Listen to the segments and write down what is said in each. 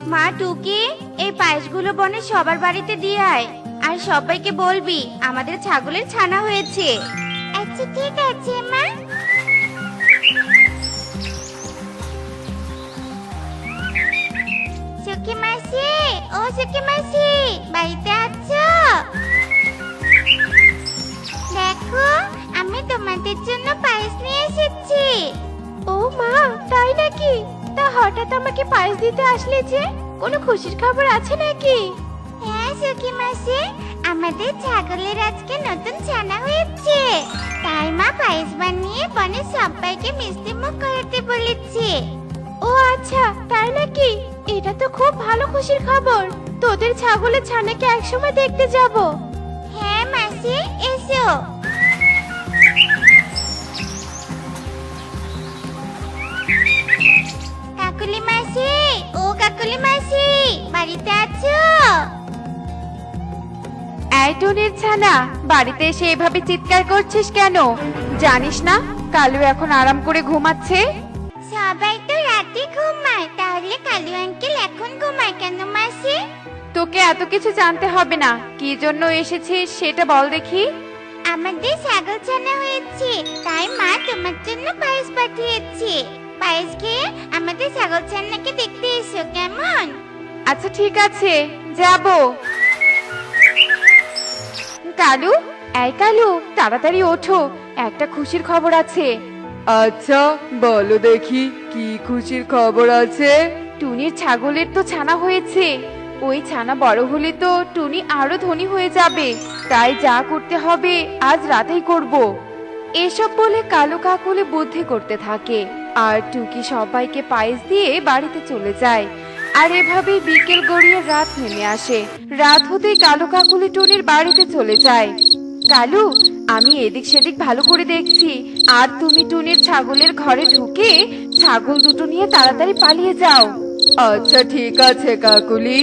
মা টুকি, এই পায়েসগুলো বনে সবার বাড়িতে দিয়ে আয়, আর সবাইকে বলবি আমাদের ছাগলের ছানা হয়েছে। আচ্ছা ঠিক আছে মা। সুখী মাসি, ও সুখী মাসি, বাড়িতে আছো? দেখো, আমি তোমাদের জন্য পায়েস নিয়ে এসেছি। ও মা, তাই নাকি? তা হঠাৎ আমাকে পায়েস দিতে আসলে যে? কোনো খুশির খবর আছে নাকি? হ্যাঁ সুখী মাসি, আমাদের ছাগলের আজকে নতুন ছানা হয়েছে, তাই মা পায়েস বানিয়ে বনের সবাইকে মিষ্টি মুখ করাতে বলেছে। ও আচ্ছা, তাই নাকি? এটা তো খুব ভালো খুশির খবর। তোদের ছাগলের ছানাকে একসময় দেখতে যাব। হ্যাঁ মাসি, এসো। কাকুলি মাসি, ও কাকুলি মাসি, বাড়িতে আছো? এই টুনির ছানা, বাড়িতে এসে এভাবে চিৎকার করছিস কেন? জানিস না কালু এখন আরাম করে ঘুমাচ্ছে? সবাই তো রাতে ঘুমায়, তাহলে কালু আঙ্কেল এখন ঘুমায় কেন মাসি? তোকে এত কিছু জানতে হবে না, কি জন্য এসেছিস সেটা বল দেখি। আমাদের ছাগল ছানা হয়েছে, তাই মা তোমার জন্য পায়েস পাঠিয়েছে। পায়েস খেয়ে আমাদের ছাগল ছানাকে দেখতে এসো কেমন? আচ্ছা ঠিক আছে, যাব। কালু, এই কালু, তাড়াতাড়ি ওঠো, একটা খুশির খবর আছে। আচ্ছা বলো দেখি, কি খুশির খবর আছে? টুনির ছাগলের তো ছানা হয়েছে। ওই ছানা বড় হলে তো টুনি আরো ধনী হয়ে যাবে, তাই যা করতে হবে আজ রাতেই করব। এসব বলে কালু কাকুলি বুদ্ধি করতে থাকে, আর টুকি সবাইকে পায়েস দিয়ে বাড়িতে চলে যায়। আর এভাবেই বিকেল গড়িয়ে রাত নেমে আসে। রাত হতেই কালু কাকুলি টুনির বাড়িতে চলে যায়। কালু, আমি এদিক সেদিক ভালো করে দেখছি, আর তুমি টুনির ছাগলের ঘরে ঢুকে ছাগল দুটো নিয়ে তাড়াতাড়ি পালিয়ে যাও। আচ্ছা ঠিক আছে কাকুলি।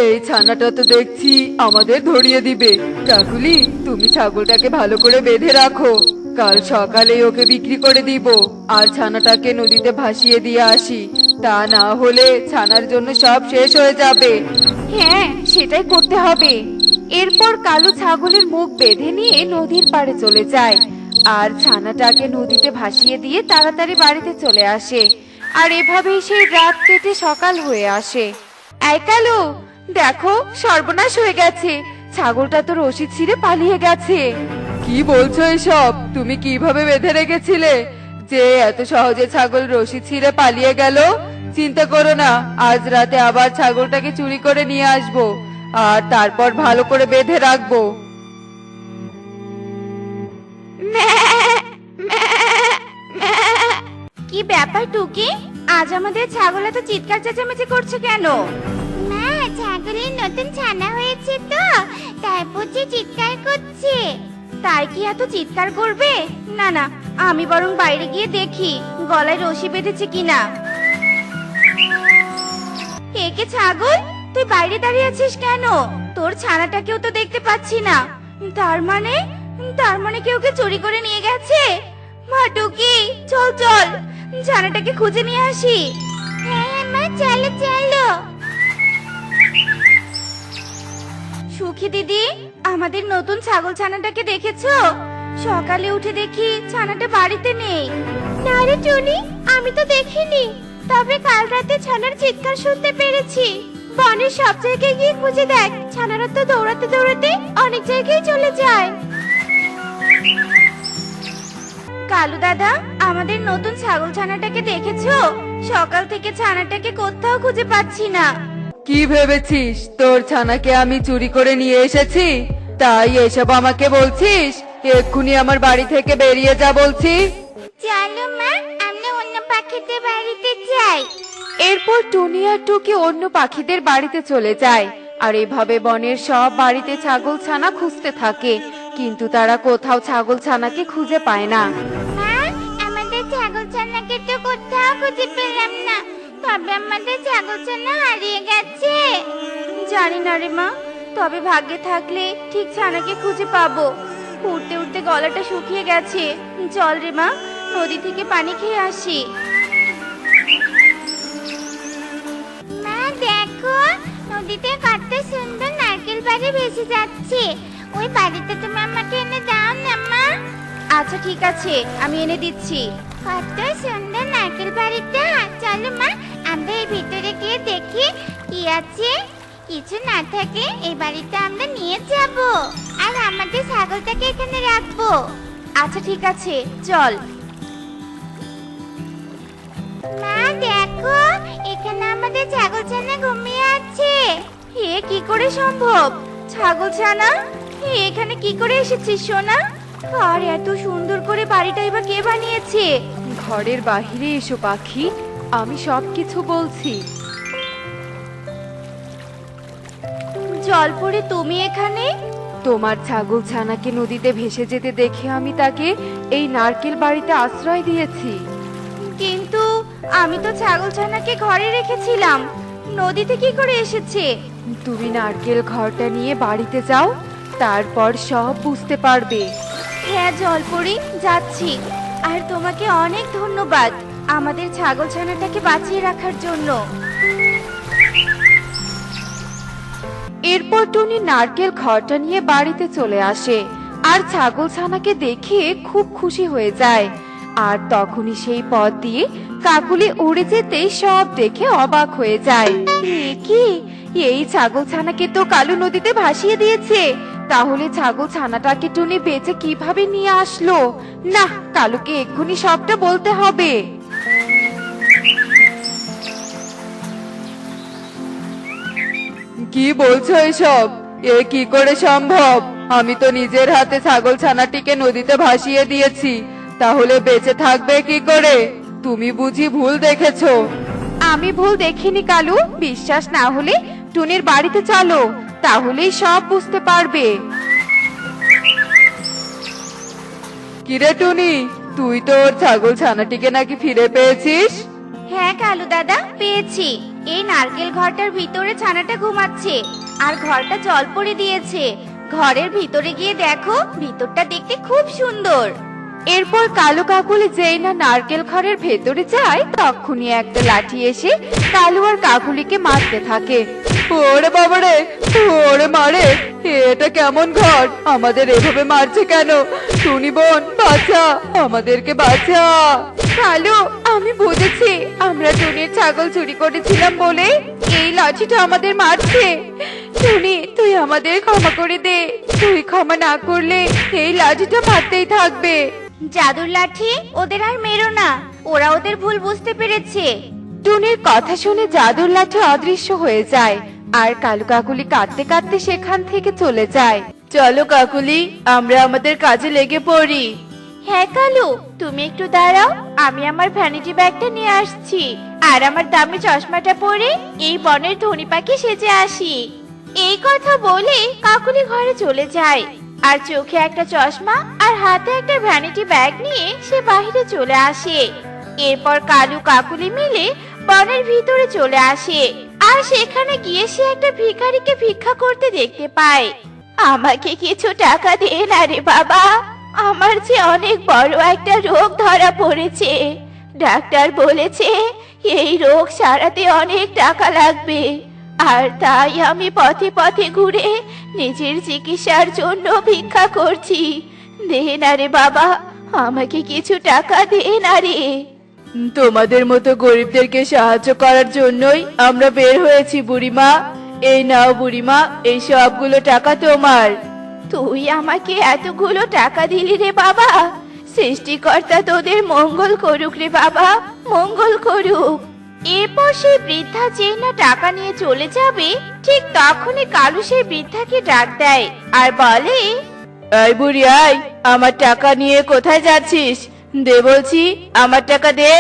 এই ছানাটা তো দেখছি আমাদের ধরিয়ে দিবে। কাকুলি, তুমি ছাগলটাকে ভালো করে বেঁধে রাখো, কাল সকালে ওকে বিক্রি করে দিব, আর ছানাটাকে নদীতে ভাসিয়ে দিয়ে আসি। তা না হলে ছানার জন্য সব শেষ হয়ে যাবে। হ্যাঁ, সেটাই করতে হবে। এরপর কালু ছাগলের মুখ বেঁধে নিয়ে নদীর পাড়ে চলে যায়, আর ছানাটাকে নদীতে ভাসিয়ে দিয়ে তাড়াতাড়ি বাড়িতে চলে আসে। আর এভাবেই সেই রাত কেটে সকাল হয়ে আসে। এই কালু, দেখো সর্বনাশ হয়ে গেছে, ছাগলটা তো রশি ছিঁড়ে পালিয়ে গেছে। কি বলছো এসব? তুমি কিভাবে বেঁধে রেখেছিলে যে এত সহজে ছাগল রশি ছিঁড়ে পালিয়ে গেল? চিন্তা করো না, আজ রাতে আবার ছাগলটাকে চুরি করে নিয়ে আসবো, আর তারপর ভালো করে বেঁধে রাখবো। কি ব্যাপার টুকি, আজ আমাদের ছাগল এত চিৎকার চেঁচামেচি করছে কেন? মা, ছাগলের নতুন ছানা হয়েছে তো, তাই বুঝি চিৎকার করছে। তাই কি এত চিৎকার করবে? না না, আমি বরং বাইরে গিয়ে দেখি গলায় রশি বেঁধেছে কিনা। একে ছাগল, তুই বাইরে দাঁড়িয়ে আছিস কেন? তোর ছানাটাকেও তো দেখতে পাচ্ছি না। তার মানে কেউ কে চুরি করে নিয়ে গেছে। মা টুকি, চল চল, ছানাটাকে খুঁজে নিয়ে আসি। হ্যাঁ মা, চলো চলো। সুখী দিদি, আমাদের নতুন ছাগল ছানাটাকে দেখেছো? সকালে উঠে দেখি ছানাটা বাড়িতে নেই। না রে টুনি, আমি তো দেখিনি, তবে কাল রাতে ছানার চিৎকার শুনতে পেরেছি। বনের সব জায়গায় গিয়ে খুঁজে দেখ, ছানারা তো দৌড়াতে দৌড়াতে অনেক জায়গায় চলে যায়। কালু দাদা, আমাদের নতুন ছাগল ছানাটাকে দেখেছো? সকাল থেকে ছানাটাকে কোথাও খুঁজে পাচ্ছি না। কি ভেবেছিস তোর ছানাকে আমি চুরি করে নিয়ে এসেছি, তাই এসব আমাকে বলছিস? এক্ষুনি আমার বাড়ি থেকে বেরিয়ে যা বলছি। চলো মা, আমরা অন্য পাখিদের বাড়িতে যাই। এরপর টুনি আর টুকি অন্য পাখিদের বাড়িতে চলে যায়। আর এভাবে বনের সব বাড়িতে ছাগল ছানা খুঁজতে থাকে, কিন্তু তারা কোথাও ছাগল ছানাকে খুঁজে পায় না। মা, আমাদের ছাগল ছানাকে তো কোথাও খুঁজে পেলাম না, তবে আমাদের ছাগল ছানা হারিয়ে গেছে। জানি না রে মা, তবে ভাগ্যে থাকলে ঠিক ছানাকে খুঁজে পাবো। উঠতে উঠতে গলাটা শুকিয়ে গেছে। চল রে মা, নদী থেকে পানি খেয়ে আসি। মা দেখো, নদীতে কত সুন্দর নারকেল বাড়ি ভেসে যাচ্ছে। ওই বাড়িটা তুমি আমাকে এনে দাও না মা। আচ্ছা ঠিক আছে, আমি এনে দিচ্ছি। কত সুন্দর নারকেল বাড়িটা। চলো মা, আমরা এই ভিতরে গিয়ে দেখি কি আছে। কিছু না থাকলে এই বাড়িটা আমরা নিয়ে যাব, আর আমাদের ছাগলটাকে এখানে রাখবো। আচ্ছা ঠিক আছে, চল। মা দেখো, এখানে আমাদের ছাগলছানা ঘুমিয়ে আছে। এ কি করে সম্ভব? ছাগল ছানা, এখানে কি করে এসেছিস সোনা? আর এত সুন্দর করে বাড়িটা এবার কে বানিয়েছে? ঘরের বাহিরে এসো পাখি, আমি সবকিছু বলছি। জল পড়ে তুমি এখানে? তোমার ছাগল ছানাকে নদীতে ভেসে যেতে দেখে আমি তাকে এই নারকেল বাড়িতে আশ্রয় দিয়েছি। কিন্তু আমি তো ছাগল ছানাকে ঘরে রেখেছিলাম, নদীতে কি করে এসেছে? তুমি নারকেল ঘরটা নিয়ে বাড়িতে যাও, তারপর সব বুঝতে পারবে। হ্যাঁ জলপরি, যাচ্ছি। আর তোমাকে অনেক ধন্যবাদ আমাদের ছাগল ছানাটাকে বাঁচিয়ে রাখার জন্য। এরপর টুনি নারকেল ঘরটা নিয়ে বাড়িতে চলে আসে আর ছাগল ছানাকে দেখে খুব খুশি হয়ে যায়। আর তখনই সেই পথ দিয়ে কাকুলি উড়ে যেতে সব দেখে অবাক হয়ে যায়। এ কি, এই ছাগল ছানাকে তো কালু নদীতে ভাসিয়ে দিয়েছে। তাহলে ছাগল ছানাটাকে টুনি বেঁচে কিভাবে নিয়ে আসলো? না, কালুকে এক্ষুনি সবটা বলতে হবে। কি বলছো এসব? এ কি করে সম্ভব? আমি তো নিজের হাতে ছাগল ছানাটিকে নদীতে ভাসিয়ে দিয়েছি, তাহলে বেঁচে থাকবে কি করে? তুমি বুঝি ভুল দেখেছো? আমি ভুল দেখিনি কালু। বিশ্বাস না হলে টুনির বাড়িতে চলো, তাহলেই সব বুঝতে পারবে। কিরে টুনি, তুই তো ওর ছাগল ছানাটিকে নাকি ফিরে পেয়েছিস? হ্যাঁ কালু দাদা, পেয়েছি। এই নারকেল ঘরটার ভিতরে ছানাটা ঘুমাচ্ছে, আর ঘরটা জল পড়ে দিয়েছে। ঘরের ভিতরে গিয়ে দেখো, ভিতরটা দেখতে খুব সুন্দর। এরপর কালু কাকুলি যেই না নারকেল ঘরের ভেতরে যায়, তখনই একটা লাঠি এসে কালু আর কাকুলিকে মারতে থাকে। ওরে বাবারে, ওরে মারে! এটা কেমন ঘর? আমাদের এভাবে মারছে কেন? টুনি বোন, বাঁচা, আমাদেরকে বাঁচা। কালু, আমি বুঝেছি, আমরা টুনির ছাগল চুরি করেছিলাম বলে এই লাঠিটা আমাদের মারছে। টুনি, তুই আমাদের ক্ষমা করে দে। তুই ক্ষমা না করলে এই লাঠিটা মারতেই থাকবে। জাদুর লাঠি, ওদের আর মেরো না, ওরা ওদের ভুল বুঝতে পেরেছে। টুনির কথা শুনে জাদুর লাঠি অদৃশ্য হয়ে যায় আর কালু কাকুলি কাঁদতে কাঁদতে সেখান থেকে চলে যায়। চলো কাকুলি, আমরা আমাদের কাজে লেগে পড়ি। হ্যাঁ কালু, তুমি একটু দাঁড়াও, আমি আমার ভ্যানিটি ব্যাগটা নিয়ে আসছি। আর আমার দামি চশমাটা পরে এই বনের ধনী পাখি সেজে আসি। এই কথা বলে কাকুলি ঘরে চলে যায়, আর চোখে একটা চশমা আর হাতে একটা ভ্যানিটি ব্যাগ নিয়ে সে বাইরে চলে আসে। এরপর কালু কাকুলি মিলে বনের ভিতরে চলে আসে, আর সেখানে গিয়ে সে একটা ভিখারিকে ভিক্ষা করতে দেখতে পায়। আমাকে কিছু টাকা দে না রে বাবা, আমার যে অনেক বড় একটা রোগ ধরা পড়েছে। ডাক্তার বলেছে এই রোগ সারাতে অনেক টাকা লাগবে, আর তাই আমি পথে পথে ঘুরে নিজের চিকিৎসার জন্য ভিক্ষা করছি। দে না রে বাবা, আমাকে কিছু টাকা দে না রে। তোমাদের মতো গরিবদেরকে সাহায্য করার জন্যই আমরা বের হয়েছি বুড়িমা। এই নাও বুড়িমা, এই সবগুলো টাকা তোমার। তুই আমাকে এতগুলো টাকা দিলি রে বাবা, সৃষ্টিকর্তা তোদের মঙ্গল করুক রে বাবা, মঙ্গল করুক। এরপর সেই বৃদ্ধা যেই না টাকা নিয়ে চলে যাবে, ঠিক তখনই কালু সেই বৃদ্ধাকে ডাক দেয় আর বলে, এই বুড়ি আয়, আমার টাকা নিয়ে কোথায় যাচ্ছিস? দে বলছি, আমার টাকা দে।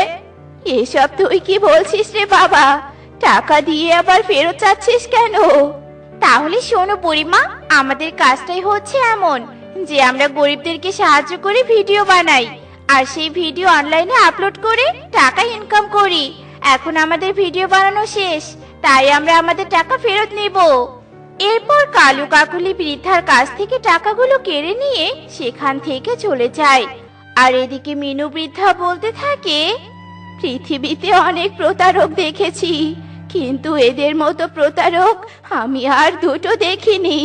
এসব তুই কি বলছিস রে বাবা? টাকা দিয়ে আবার ফেরত চাচ্ছিস কেন? তাহলে শোনো বুড়িমা, আমাদের কাজটাই হচ্ছে এমন যে আমরা গরিবদেরকে সাহায্য করে ভিডিও বানাই, আর সেই ভিডিও অনলাইনে আপলোড করে টাকা ইনকাম করি। এখন আমাদের ভিডিও বানানো শেষ, তাই আমরা আমাদের টাকা ফেরত নেব। এরপর কালু কাকুলি বৃদ্ধার কাছ থেকে টাকাগুলো কেড়ে নিয়ে সেখান থেকে চলে যায়। আর এদিকে মিনু বৃদ্ধা বলতে থাকে, পৃথিবীতে অনেক প্রতারক দেখেছি, কিন্তু এদের মতো প্রতারক আমি আর দুটো দেখিনি।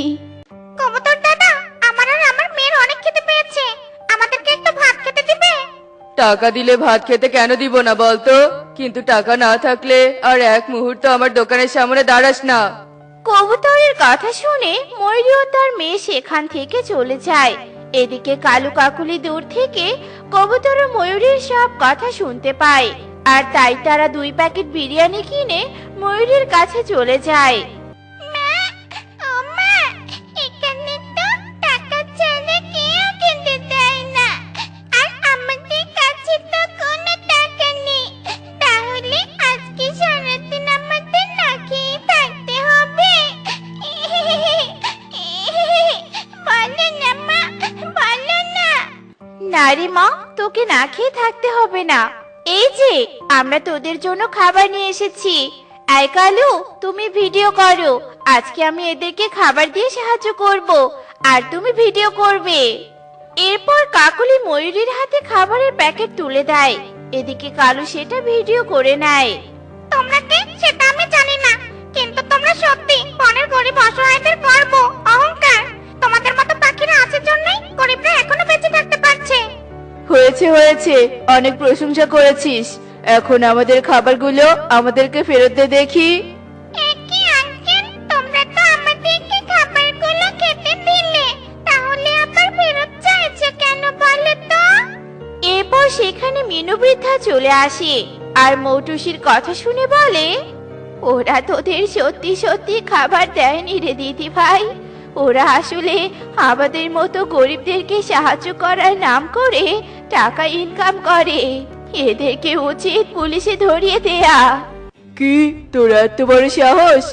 কবুতর দাদা, আমার আর আমার মেয়ের অনেক খেতে পেয়েছে, আমাদেরকে একটু ভাত খেতে দিবে? টাকা দিলে ভাত খেতে কেন দিব না বলতো? কিন্তু টাকা না থাকলে আর এক মুহূর্ত আমার দোকানের সামনে দাঁড়াস না। কবুতরের কথা শুনে ময়ূরী ও তার মেয়ে সেখান থেকে চলে যায়। এদিকে কালু কাকুলি দূর থেকে কবুতর ও ময়ূরীর সব কথা শুনতে পায়, আর তাই তারা 2 প্যাকেট বিরিয়ানি কিনে ময়ূরীর কাছে চলে যায়। নারে মা, তোকে না খেয়ে থাকতে হবে না, এই যে আমরা তোদের জন্য খাবার নিয়ে এসেছি। আয় কালু, তুমি ভিডিও করো, আজকে আমি এদেরকে খাবার দিয়ে সাহায্য করব, আর তুমি ভিডিও করবে। এরপর কাকুলি ময়ূরীর হাতে খাবারের প্যাকেট তুলে দেয়। এদিকে কালু সেটা ভিডিও করে নেয়। তোমরা কে সেটা আমি জানি না, কিন্তু তোমরা সত্যি বনের গরিব অসহায়দের গর্ব, অহংকার। তোমাদের মতো পাখিরা আছে জন্যই গরিবরা এখনো বেঁচে থাকতে পারছে। হয়েছে হয়েছে, অনেক প্রশংসা করেছিস। এখন আমাদের খাবারগুলো আমাদেরকে ফেরত দে দেখি। একই আঙ্কেল, তোমরা তো আমাদেরকে খাবারগুলো খেতে দিলে, তাহলে আবার ফেরত চাইছো কেন বলো তো? এরপর সেখানে মিনু বৃদ্ধা চলে আসে আর মৌটুসির কথা শুনে বলে, ওরা তোদের সত্যি সত্যি খাবার দেয়নি রে দিদি ভাই, ওরা আসলে আমাদের মতো গরিবদেরকে সাহায্য করার নাম করে টাকা ইনকাম করে। এদেরকে উচিত পুলিশে ধরিয়ে দেয়া। কি, তোর এত বড় সাহস?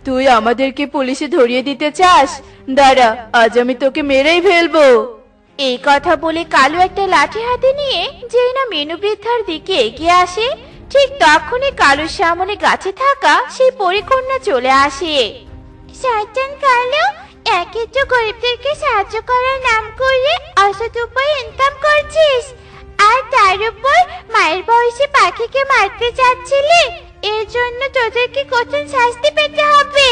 তুই আমাদেরকে পুলিশে ধরিয়ে দিতে চাস? দাঁড়া, আজ আমি তোকে মেরেই ফেলবো। এই কথা বলে কালু একটা লাঠি হাতে নিয়ে যেই না মিনু বৃদ্ধার দিকে এগিয়ে আসে, ঠিক তখনই কালুর সামনে গাছে থাকা সেই পরিকন্যা চলে আসে। শয়তান কালু, একে তো গরিবদেরকে সাহায্য করার নাম করে অসৎ উপায়ে ইনকাম করছিস, আর তার উপর মায়ের বয়সে পাখিকে মারতে চাচ্ছিলি, এর জন্য তোদেরকে কঠিন শাস্তি পেতে হবে।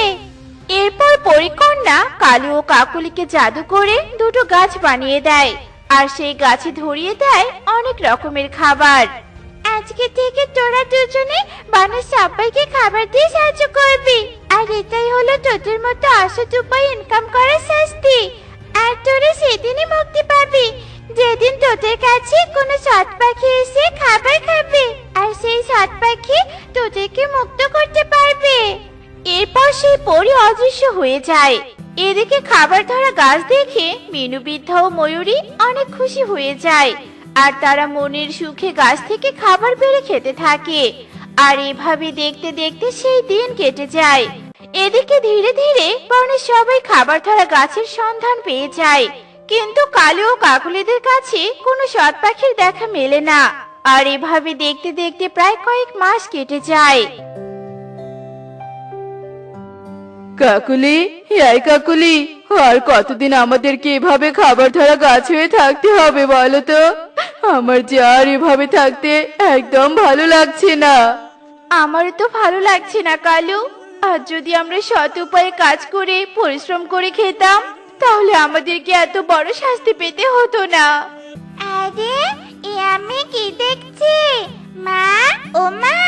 এরপর পরিকন্যা কালু ও কাকুলিকে জাদু করে 2টো গাছ বানিয়ে দেয়, আর সেই গাছে ধরিয়ে দেয় অনেক রকমের খাবার। আজকে থেকে তোরা দুজনে বনের সবাইকে খাবার দিয়ে সাহায্য করবি, আর এটাই হলো তোদের মতো অসৎ উপায়ে ইনকাম করার শাস্তি। আর তোরা সেদিনই মুক্তি পাবি যেদিন তোদের কাছে কোনো সৎ পাখি এসে খাবার খাবে, আর সেই সৎ পাখি তোদেরকে মুক্ত করতে পারবে। এরপর সেই পরী অদৃশ্য হয়ে যায়। এদিকে খাবার ধরা গাছ দেখে মিনু বৃদ্ধা ও ময়ূরী অনেক খুশি হয়ে যায়, আর তারা মনের সুখে গাছ থেকে খাবার পেড়ে খেতে থাকে। আর এভাবে দেখতে দেখতে সেই দিন কেটে যায়। এদিকে ধীরে ধীরে বনের সবাই খাবার ধরা গাছের সন্ধান পেয়ে যায়, কিন্তু কালু ও কাকুলিদের কাছে কোনো সৎ পাখির দেখা মেলে না। আর এভাবে দেখতে দেখতে প্রায় কয়েক মাস কেটে যায়। কাকুলি, এই কাকুলি, আর কতদিন আমাদেরকে এভাবে খাবার ধরা গাছ হয়ে থাকতে হবে বলো তো? আমার যে আর এভাবে থাকতে একদম ভালো লাগছে না। আমারও তো ভালো লাগছে না কালু, আর যদি আমরা সৎ উপায়ে কাজ করে পরিশ্রম করে খেতাম, তাহলে আমাদেরকে এত বড় শাস্তি পেতে হতো না। আরে এ আমি কি দেখছি? মা, ও মা,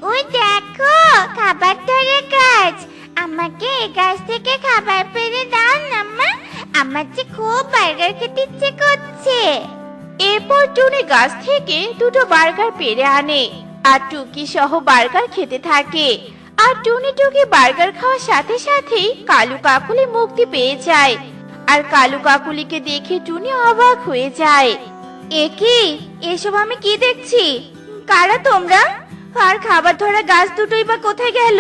ওই দেখো খাবার ধরে গাছ। আমাকে এই গাছ থেকে খাবার পেড়ে দাও না মা, আমার যে খুব বার্গার খেতে ইচ্ছে করছে। এরপর টুনি গাছ থেকে 2টো বার্গার পেড়ে আনে, আর টুকি সহ বার্গার খেতে থাকে। আর টুনি টুকি বার্গার খাওয়ার সাথে সাথেই কালু কাকুলি মুক্তি পেয়ে যায়। আর কালু কাকুলিকে দেখে টুনি অবাক হয়ে যায়। এ কি, এসব আমি কি দেখছি? কারা তোমরা? আর খাবার ধরা গাছ দুটোই বা কোথায় গেল?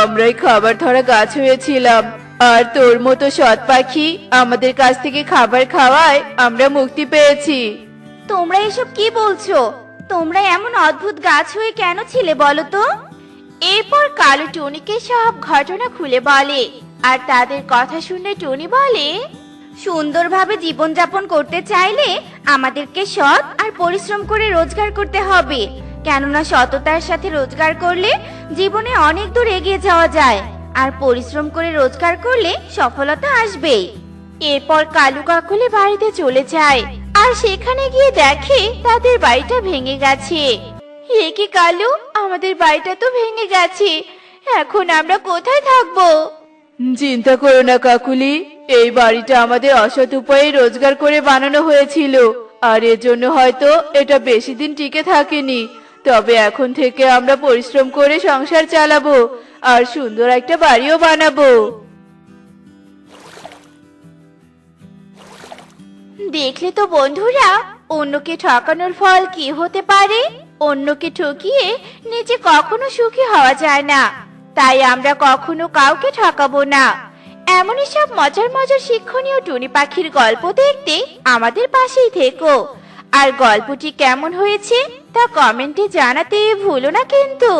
আমরাই খাবার ধরা গাছ হয়েছিলাম, আর তোর মতো সৎ পাখি আমাদের কাছ থেকে খাবার খাওয়ায় আমরা মুক্তি পেয়েছি। তোমরা এসব কি বলছো? তোমরা এমন অদ্ভুত গাছ হয়ে কেন ছিলে বলো তো? এরপর কালু টুনিকে সব ঘটনা খুলে বলে, আর তাদের কথা শুনে টুনি বলে, সুন্দরভাবে জীবনযাপন করতে চাইলে আমাদেরকে সৎ আর পরিশ্রম করে রোজগার করতে হবে। কেননা সততার সাথে রোজগার করলে জীবনে অনেক দূর এগিয়ে যাওয়া যায়, আর পরিশ্রম করে রোজগার করলে সফলতা আসবেই। এরপর কালু কাকলি বাড়িতে চলে যায়, আর সেখানে গিয়ে দেখে তাদের বাড়িটা ভেঙে গেছে। এ কি কালু, আমাদের বাড়িটা তো ভেঙে গেছে, এখন আমরা কোথায় থাকবো? চিন্তা করো না কাকুলি, এই বাড়িটা আমাদের অসৎ উপায়ে রোজগার করে বানানো হয়েছিল, আর এর জন্য হয়তো এটা বেশি দিন টিকে থাকেনি। তবে এখন থেকে আমরা পরিশ্রম করে সংসার চালাবো, আর সুন্দর একটা বাড়িও বানাবো। দেখলে তো বন্ধুরা, অন্যকে ঠকানোর ফল কি হতে পারে। অন্যকে ঠকিয়ে নিজে কখনো সুখী হওয়া যায় না, তাই আমরা কখনো কাউকে ঠকাবো না। এমনই সব মজার মজার শিক্ষণীয় টুনি পাখির গল্প দেখতে আমাদের পাশেই থেকো। আর গল্পটি কেমন হয়েছে তা কমেন্টে জানাতে ভুলো না কিন্তু।